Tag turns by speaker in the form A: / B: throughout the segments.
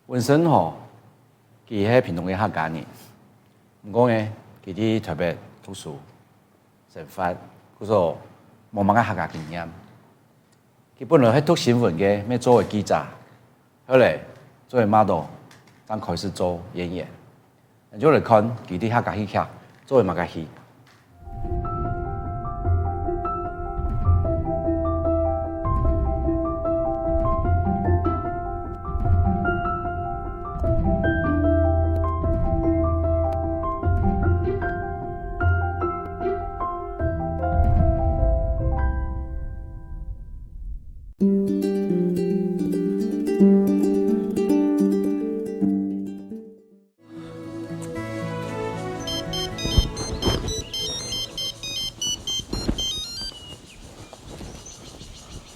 A: 本身吼，伊迄平常嘅客家人，毋过呢，伊伫特别读书、生发，故说无乜嘅客家经验。佢本來係讀新聞嘅，咩做嘅記者，後來做嘅 model，當開始做演員。就嚟看佢啲客家戲劇，做嘅乜嘅戲。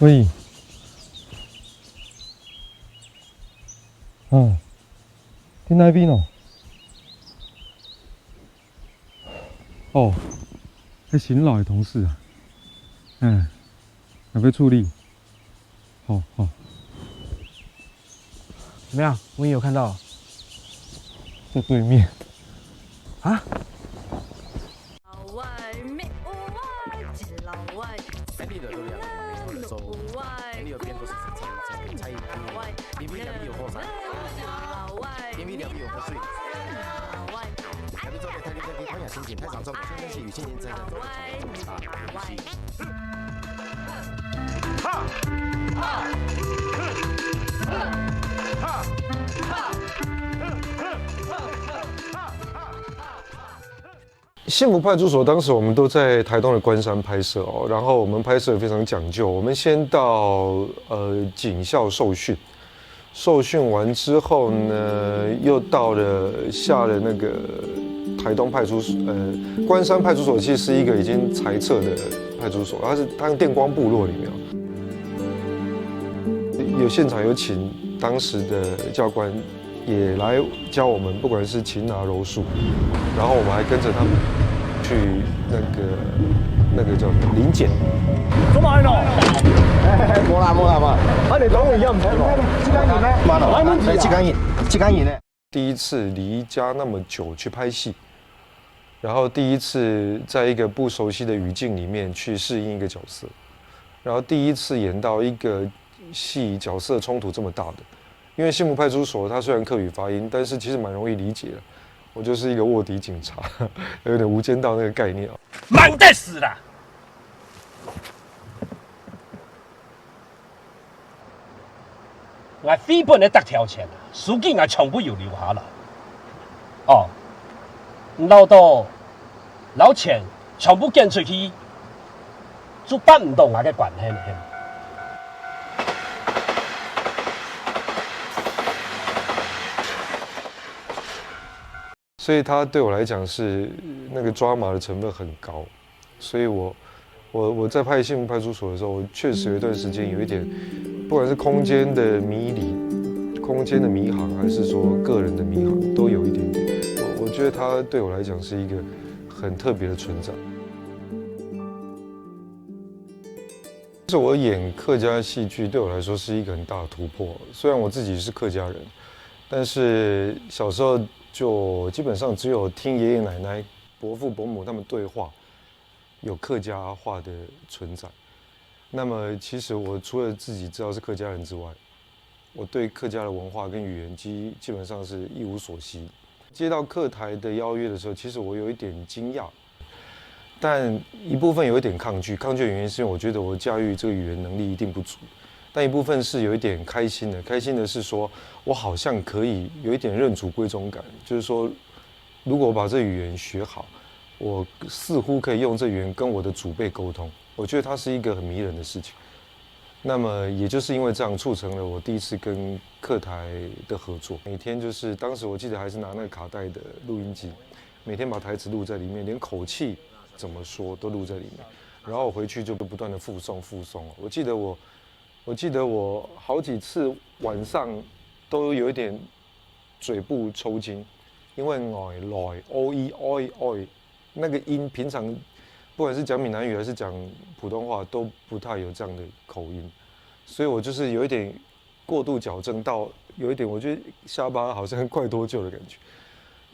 B: 喂，你那边哦？哦，迄新来的同事啊，还要处理。好。
C: 怎么样？我也有看到。
B: 在对面。
C: 啊？
B: 幸福派出所当时我们都在台东的关山拍摄哦，然后我们拍摄也非常讲究，我们先到警校受训，受训完之后呢，又下了那个台东派出所，关山派出所其实是一个已经裁撤的派出所，它电光部落里面有现场有请当时的教官也来教我们，不管是擒拿柔术，然后我们还跟着他们去那个叫临检。
D: 做乜呢？冇啦，我哋講而家唔使講。即間演咧，即間演咧。
B: 第一次离家那么久去拍戏，然后第一次在一个不熟悉的语境里面去适应一个角色，然后第一次演到一个戏角色冲突这么大的。因为幸福派出所它虽然客语发音，但是其实蛮容易理解的。我就是一个卧底警察，有点无间道那个概念啊。
D: 忙得死啦！我非本的得條錢，書記我從不要留下來。哦，老到老錢全部捐出去，就辦唔到我嘅關係呢。
B: 所以它对我来讲是那个抓马的成分很高，所以我在拍《幸福派出所》的时候，我确实有一段时间有一点，不管是空间的迷离、空间的迷航，还是说个人的迷航，都有一点点。我觉得它对我来讲是一个很特别的存在。是我演客家戏剧对我来说是一个很大的突破。虽然我自己是客家人，但是小时候就基本上只有听爷爷奶奶、伯父伯母他们对话，有客家话的存在。那么其实我除了自己知道是客家人之外，我对客家的文化跟语言基本上是一无所悉。接到客台的邀约的时候，其实我有一点惊讶，但一部分有一点抗拒。抗拒的原因是因为我觉得我驾驭这个语言能力一定不足，但一部分是有一点开心的。开心的是说，我好像可以有一点认祖归宗感，就是说，如果我把这语言学好，我似乎可以用这语言跟我的祖辈沟通。我觉得它是一个很迷人的事情。那么也就是因为这样，促成了我第一次跟客台的合作。每天就是当时我记得还是拿那个卡带的录音机，每天把台词录在里面，连口气怎么说都录在里面。然后我回去就不断的附送。我记得我好几次晚上都有一点嘴部抽筋，因为来 o e oi 那个音平常不管是讲闽南语还是讲普通话都不太有这样的口音，所以我就是有一点过度矫正到有一点，我觉得下巴好像快脱臼的感觉。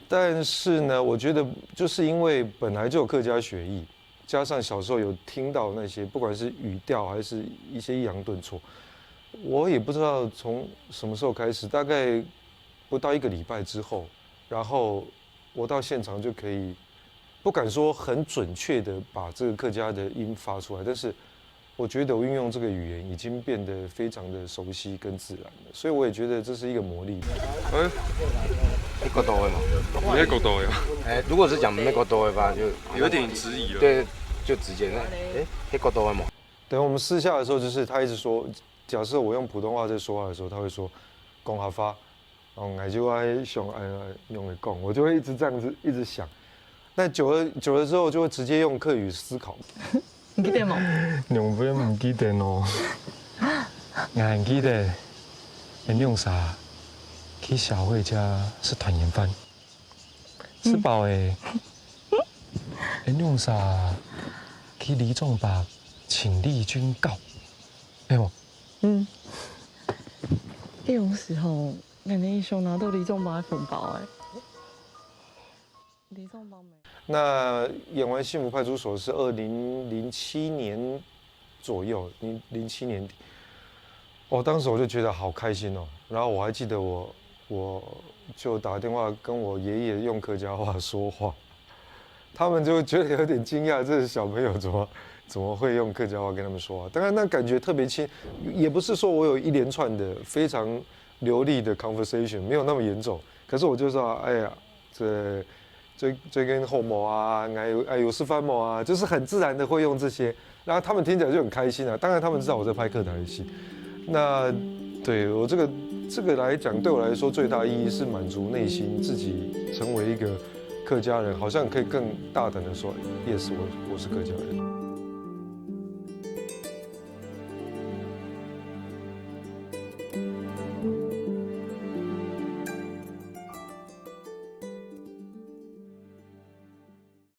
B: 但是呢，我觉得就是因为本来就有客家血裔，加上小时候有听到那些不管是语调还是一些抑扬顿挫，我也不知道从什么时候开始，大概不到1个礼拜之后，然后我到现场就可以，不敢说很准确的把这个客家的音发出来，但是我觉得我运用这个语言已经变得非常的熟悉跟自然了，所以我也觉得这是一个魔力。
E: 美国多的嘛，
B: 美国多呀，
E: 如果是讲美国多的吧，就
B: 有点质疑了。
E: 对，就直接美国多的嘛。
B: 等我们私下的时候，就是他一直说，假设我用普通话在说话的时候，他会说“讲下发”，我就爱想用来讲，我就会一直这样子一直想。但久了之后，就会直接用客语思考。
F: 唔記得冇？
B: 用不唔記得哦。
C: 俺记得，俺用啥？去小慧家吃团圆饭，吃饱诶。俺用啥？去李仲伯请丽君告，哎呦，
F: 呢種時候，人哋想拿到李宗邦嘅紅包誒，李宗邦沒。
B: 那演完《幸福派出所》是2007年左右，07年底。当时我就觉得好开心哦。然后我还记得我就打电话跟我爷爷用客家话说话，他们就觉得有点惊讶，这小朋友怎么会用客家话跟他们说话？当然那感觉特别亲，也不是说我有一连串的非常流利的 conversation， 没有那么严重。可是我就说，哎呀，这跟后某啊，有事翻某啊，就是很自然的会用这些，然后他们听起来就很开心啊。当然他们知道我在拍客台的戏，那对我这个来讲，对我来说最大意义是满足内心，自己成为一个客家人，好像可以更大胆的说 ，yes， 我是客家人。